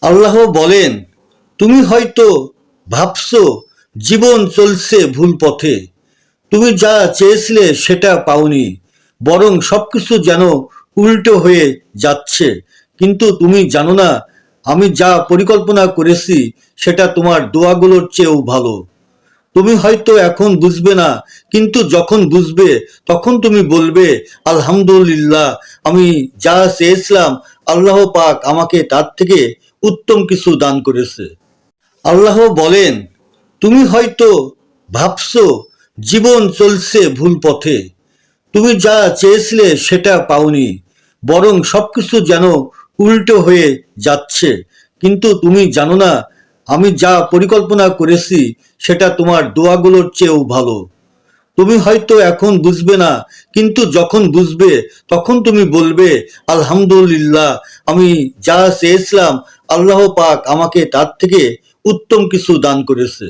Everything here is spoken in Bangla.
আল্লাহ বলেন, তুমি হয়তো ভাবছো জীবন চলছে ভুল পথে, তুমি যা চেয়েছিলে সেটা পাওনি, বরং সবকিছু যেন উল্টো হয়ে যাচ্ছে। কিন্তু তুমি জানো না, আমি যা পরিকল্পনা করেছি সেটা তোমার দোয়াগুলোর চেয়েও ভালো। তুমি হয়তো এখন বুঝবে না, কিন্তু যখন বুঝবে তখন তুমি বলবে, আলহামদুলিল্লাহ, আমি যা চেয়েছিলাম আল্লাহ পাক আমাকে তার থেকে উত্তম কিছু দান করেছে। আল্লাহ বলেন, তুমি হয়তো ভাবছো জীবন চলছে ভুল পথে, তুমি যা চেয়েছিলে সেটা পাওনি, বরং সবকিছু যেন উল্টো হয়ে যাচ্ছে। কিন্তু তুমি জানো না, আমি যা পরিকল্পনা করেছি সেটা তোমার দোয়াগুলোর চেয়েও ভালো। তুমি হয়তো এখন বুঝবে না, কিন্তু যখন বুঝবে তখন তুমি বলবে, আলহামদুলিল্লাহ, আমি যা চেয়েছিলাম আল্লাহ পাক আমাকে তার থেকে উত্তম কিছু দান করেছে।